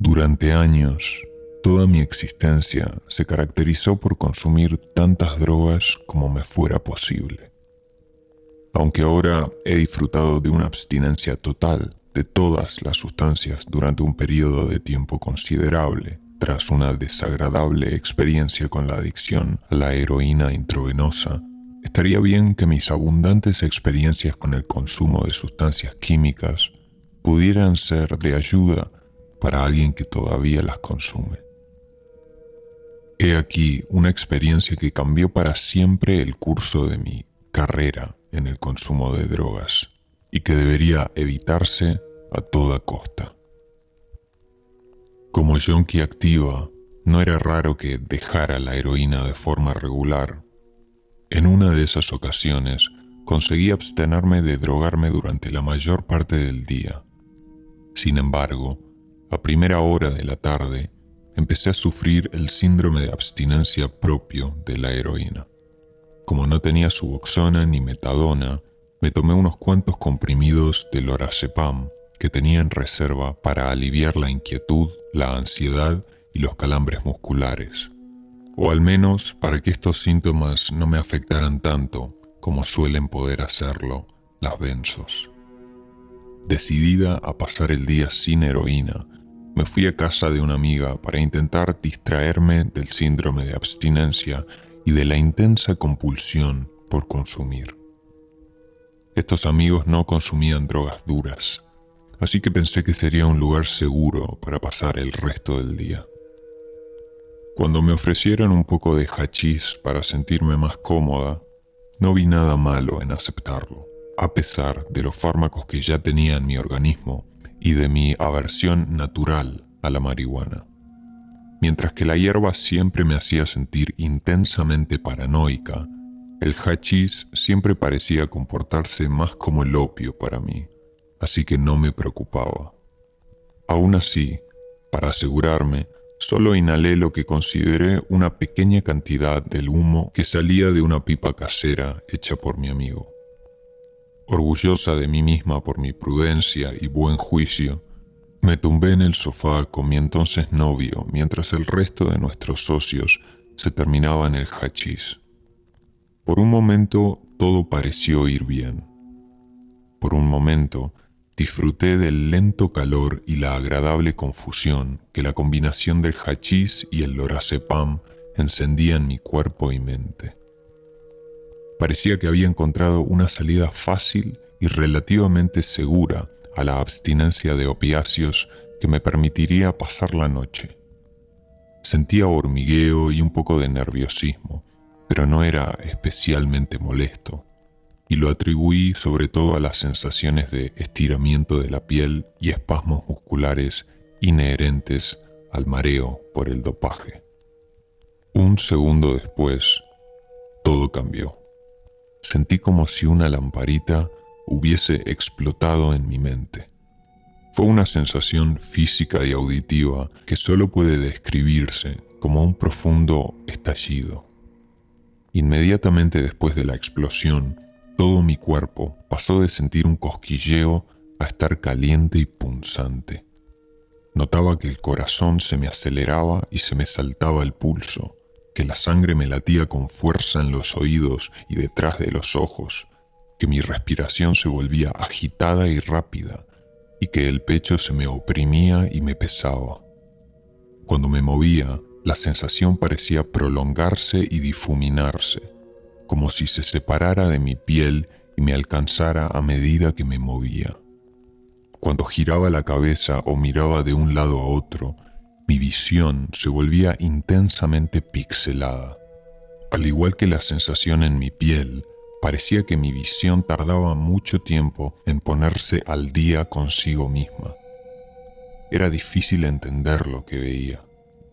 Durante años, toda mi existencia se caracterizó por consumir tantas drogas como me fuera posible. Aunque ahora he disfrutado de una abstinencia total de todas las sustancias durante un periodo de tiempo considerable, tras una desagradable experiencia con la adicción a la heroína intravenosa, estaría bien que mis abundantes experiencias con el consumo de sustancias químicas pudieran ser de ayuda para alguien que todavía las consume. He aquí una experiencia que cambió para siempre el curso de mi carrera en el consumo de drogas y que debería evitarse a toda costa. Como yonki activa, no era raro que dejara la heroína de forma regular. En una de esas ocasiones conseguí abstenerme de drogarme durante la mayor parte del día. Sin embargo, a primera hora de la tarde, empecé a sufrir el síndrome de abstinencia propio de la heroína. Como no tenía Suboxona ni metadona, me tomé unos cuantos comprimidos de lorazepam que tenía en reserva para aliviar la inquietud, la ansiedad y los calambres musculares. O al menos para que estos síntomas no me afectaran tanto como suelen poder hacerlo las benzos. Decidida a pasar el día sin heroína, me fui a casa de una amiga para intentar distraerme del síndrome de abstinencia y de la intensa compulsión por consumir. Estos amigos no consumían drogas duras, así que pensé que sería un lugar seguro para pasar el resto del día. Cuando me ofrecieron un poco de hachís para sentirme más cómoda, no vi nada malo en aceptarlo, a pesar de los fármacos que ya tenía en mi organismo y de mi aversión natural a la marihuana. Mientras que la hierba siempre me hacía sentir intensamente paranoica, el hachís siempre parecía comportarse más como el opio para mí, así que no me preocupaba. Aún así, para asegurarme, solo inhalé lo que consideré una pequeña cantidad del humo que salía de una pipa casera hecha por mi amigo. Orgullosa de mí misma por mi prudencia y buen juicio, me tumbé en el sofá con mi entonces novio mientras el resto de nuestros socios se terminaban el hachís. Por un momento todo pareció ir bien. Por un momento disfruté del lento calor y la agradable confusión que la combinación del hachís y el lorazepam encendía en mi cuerpo y mente. Parecía que había encontrado una salida fácil y relativamente segura a la abstinencia de opiáceos que me permitiría pasar la noche. Sentía hormigueo y un poco de nerviosismo, pero no era especialmente molesto, y lo atribuí sobre todo a las sensaciones de estiramiento de la piel y espasmos musculares inherentes al mareo por el dopaje. Un segundo después, todo cambió. Sentí como si una lamparita hubiese explotado en mi mente. Fue una sensación física y auditiva que solo puede describirse como un profundo estallido. Inmediatamente después de la explosión, todo mi cuerpo pasó de sentir un cosquilleo a estar caliente y punzante. Notaba que el corazón se me aceleraba y se me saltaba el pulso, que la sangre me latía con fuerza en los oídos y detrás de los ojos, que mi respiración se volvía agitada y rápida, y que el pecho se me oprimía y me pesaba. Cuando me movía, la sensación parecía prolongarse y difuminarse, como si se separara de mi piel y me alcanzara a medida que me movía. Cuando giraba la cabeza o miraba de un lado a otro, mi visión se volvía intensamente pixelada. Al igual que la sensación en mi piel, parecía que mi visión tardaba mucho tiempo en ponerse al día consigo misma. Era difícil entender lo que veía,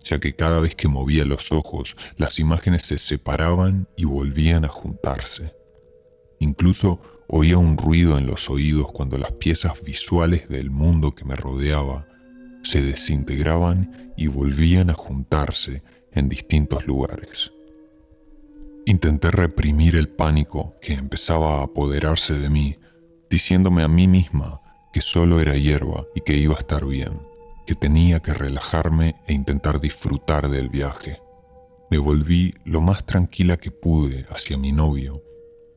ya que cada vez que movía los ojos, las imágenes se separaban y volvían a juntarse. Incluso oía un ruido en los oídos cuando las piezas visuales del mundo que me rodeaba se desintegraban y volvían a juntarse en distintos lugares. Intenté reprimir el pánico que empezaba a apoderarse de mí, diciéndome a mí misma que solo era hierba y que iba a estar bien. que tenía que relajarme e intentar disfrutar del viaje. Me volví lo más tranquila que pude hacia mi novio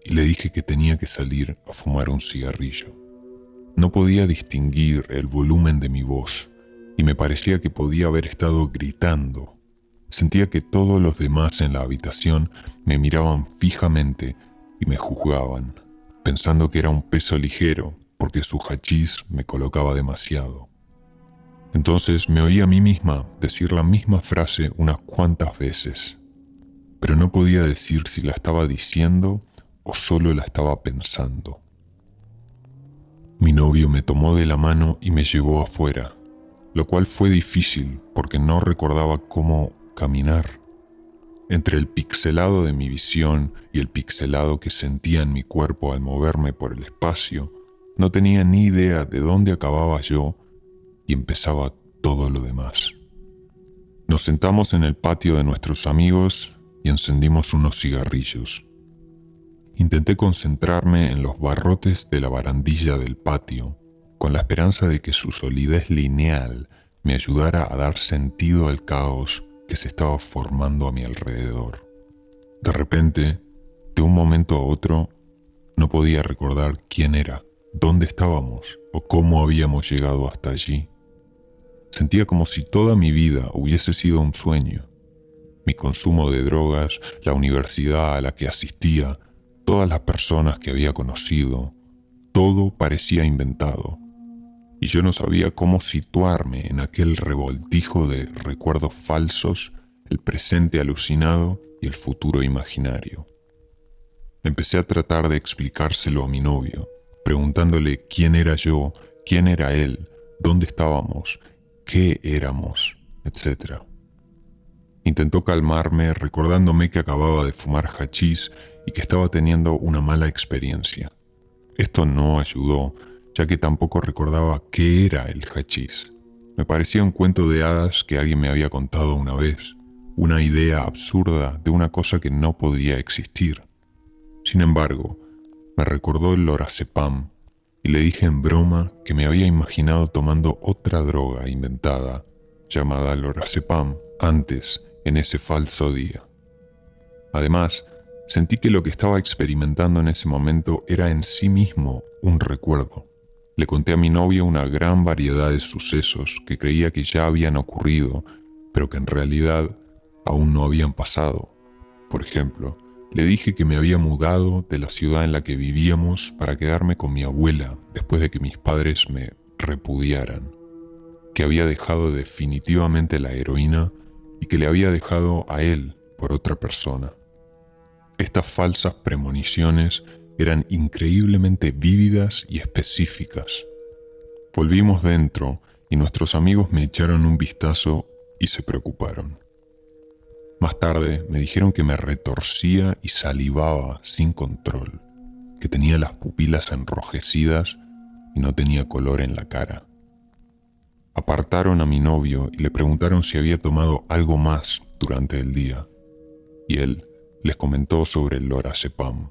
y le dije que tenía que salir a fumar un cigarrillo. No podía distinguir el volumen de mi voz y me parecía que podía haber estado gritando. Sentía que todos los demás en la habitación me miraban fijamente y me juzgaban, pensando que era un peso ligero porque su hachís me colocaba demasiado. Entonces me oí a mí misma decir la misma frase unas cuantas veces, pero no podía decir si la estaba diciendo o solo la estaba pensando. Mi novio me tomó de la mano y me llevó afuera, lo cual fue difícil porque no recordaba cómo caminar. Entre el pixelado de mi visión y el pixelado que sentía en mi cuerpo al moverme por el espacio, no tenía ni idea de dónde acababa yo y empezaba todo lo demás. Nos sentamos en el patio de nuestros amigos y encendimos unos cigarrillos. Intenté concentrarme en los barrotes de la barandilla del patio, con la esperanza de que su solidez lineal me ayudara a dar sentido al caos que se estaba formando a mi alrededor. De repente, de un momento a otro, no podía recordar quién era, dónde estábamos o cómo habíamos llegado hasta allí. Sentía como si toda mi vida hubiese sido un sueño. Mi consumo de drogas, la universidad a la que asistía, todas las personas que había conocido, todo parecía inventado. Y yo no sabía cómo situarme en aquel revoltijo de recuerdos falsos, el presente alucinado y el futuro imaginario. Empecé a tratar de explicárselo a mi novio, preguntándole quién era yo, quién era él, dónde estábamos, qué éramos, etc. Intentó calmarme recordándome que acababa de fumar hachís y que estaba teniendo una mala experiencia. Esto no ayudó, ya que tampoco recordaba qué era el hachís. Me parecía un cuento de hadas que alguien me había contado una vez, una idea absurda de una cosa que no podía existir. Sin embargo, me recordó el lorazepam y le dije en broma que me había imaginado tomando otra droga inventada llamada lorazepam antes en ese falso día. Además, sentí que lo que estaba experimentando en ese momento era en sí mismo un recuerdo. Le conté a mi novio una gran variedad de sucesos que creía que ya habían ocurrido, pero que en realidad aún no habían pasado. Por ejemplo, le dije que me había mudado de la ciudad en la que vivíamos para quedarme con mi abuela después de que mis padres me repudiaran, que había dejado definitivamente la heroína y que le había dejado a él por otra persona. Estas falsas premoniciones eran increíblemente vívidas y específicas. Volvimos dentro y nuestros amigos me echaron un vistazo y se preocuparon. Más tarde me dijeron que me retorcía y salivaba sin control, que tenía las pupilas enrojecidas y no tenía color en la cara. Apartaron a mi novio y le preguntaron si había tomado algo más durante el día, y él les comentó sobre el lorazepam.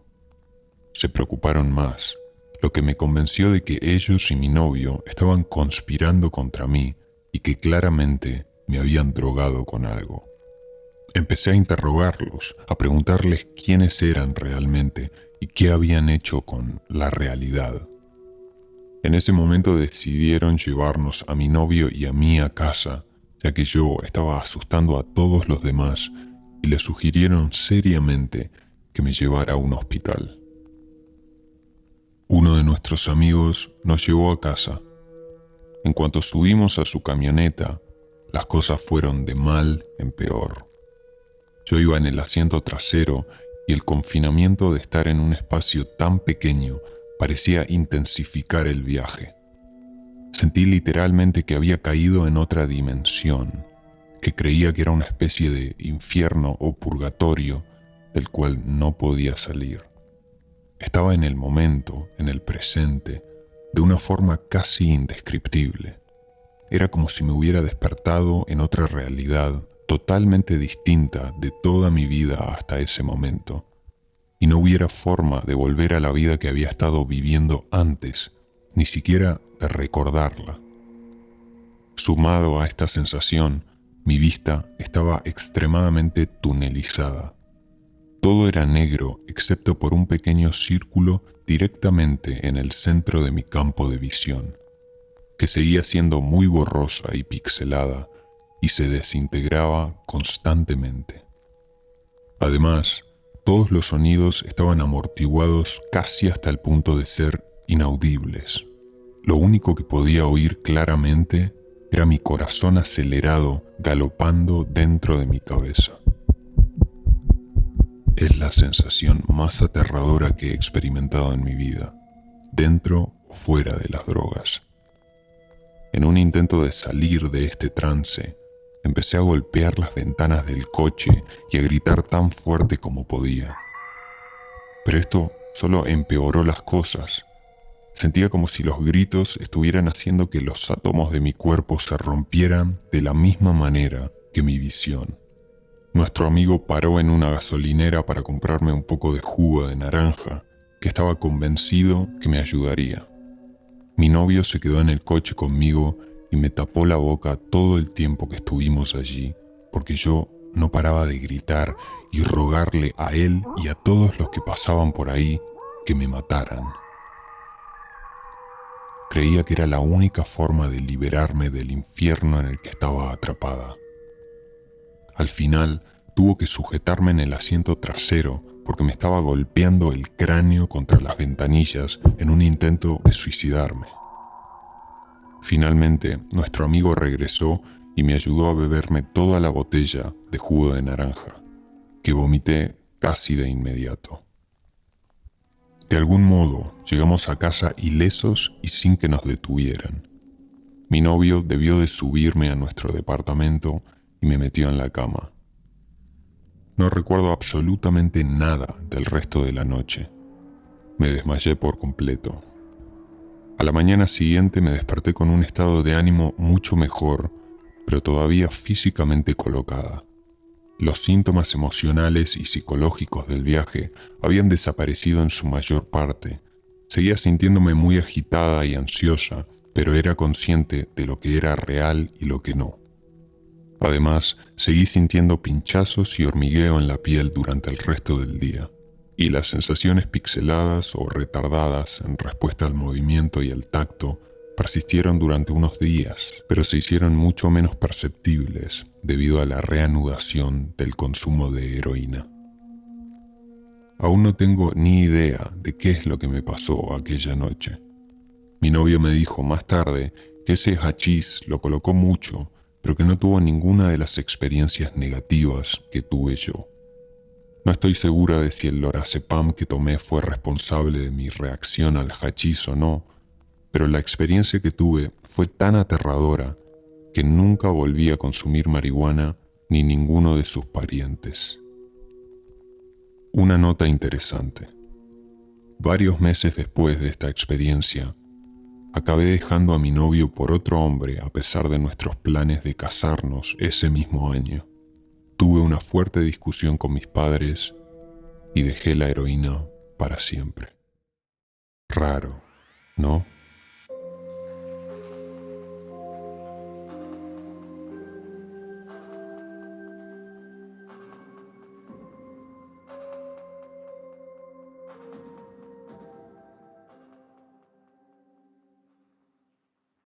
Se preocuparon más, lo que me convenció de que ellos y mi novio estaban conspirando contra mí y que claramente me habían drogado con algo. Empecé a interrogarlos, a preguntarles quiénes eran realmente y qué habían hecho con la realidad. En ese momento decidieron llevarnos a mi novio y a mí a casa, ya que yo estaba asustando a todos los demás, y le sugirieron seriamente que me llevara a un hospital. Uno de nuestros amigos nos llevó a casa. En cuanto subimos a su camioneta, las cosas fueron de mal en peor. Yo iba en el asiento trasero y el confinamiento de estar en un espacio tan pequeño parecía intensificar el viaje. Sentí literalmente que había caído en otra dimensión, que creía que era una especie de infierno o purgatorio del cual no podía salir. Estaba en el momento, en el presente, de una forma casi indescriptible. Era como si me hubiera despertado en otra realidad totalmente distinta de toda mi vida hasta ese momento, y no hubiera forma de volver a la vida que había estado viviendo antes, ni siquiera de recordarla. Sumado a esta sensación, mi vista estaba extremadamente tunelizada. Todo era negro excepto por un pequeño círculo directamente en el centro de mi campo de visión, que seguía siendo muy borrosa y pixelada y se desintegraba constantemente. Además, todos los sonidos estaban amortiguados casi hasta el punto de ser inaudibles. Lo único que podía oír claramente era mi corazón acelerado galopando dentro de mi cabeza. Es la sensación más aterradora que he experimentado en mi vida, dentro o fuera de las drogas. En un intento de salir de este trance, empecé a golpear las ventanas del coche y a gritar tan fuerte como podía. Pero esto solo empeoró las cosas. Sentía como si los gritos estuvieran haciendo que los átomos de mi cuerpo se rompieran de la misma manera que mi visión. Nuestro amigo paró en una gasolinera para comprarme un poco de jugo de naranja, que estaba convencido que me ayudaría. Mi novio se quedó en el coche conmigo y me tapó la boca todo el tiempo que estuvimos allí, porque yo no paraba de gritar y rogarle a él y a todos los que pasaban por ahí que me mataran. Creía que era la única forma de liberarme del infierno en el que estaba atrapada. Al final, tuvo que sujetarme en el asiento trasero porque me estaba golpeando el cráneo contra las ventanillas en un intento de suicidarme. Finalmente, nuestro amigo regresó y me ayudó a beberme toda la botella de jugo de naranja, que vomité casi de inmediato. De algún modo, llegamos a casa ilesos y sin que nos detuvieran. Mi novio debió de subirme a nuestro departamento y me metió en la cama. No recuerdo absolutamente nada del resto de la noche. Me desmayé por completo. A la mañana siguiente me desperté con un estado de ánimo mucho mejor, pero todavía físicamente colocada. Los síntomas emocionales y psicológicos del viaje habían desaparecido en su mayor parte. Seguía sintiéndome muy agitada y ansiosa, pero era consciente de lo que era real y lo que no. Además, seguí sintiendo pinchazos y hormigueo en la piel durante el resto del día, y las sensaciones pixeladas o retardadas en respuesta al movimiento y al tacto persistieron durante unos días, pero se hicieron mucho menos perceptibles debido a la reanudación del consumo de heroína. Aún no tengo ni idea de qué es lo que me pasó aquella noche. Mi novio me dijo más tarde que ese hachís lo colocó mucho, pero que no tuvo ninguna de las experiencias negativas que tuve yo. No estoy segura de si el lorazepam que tomé fue responsable de mi reacción al hachís o no, pero la experiencia que tuve fue tan aterradora que nunca volví a consumir marihuana ni ninguno de sus parientes. Una nota interesante. Varios meses después de esta experiencia, acabé dejando a mi novio por otro hombre a pesar de nuestros planes de casarnos ese mismo año. Tuve una fuerte discusión con mis padres y dejé la heroína para siempre. Raro, ¿no?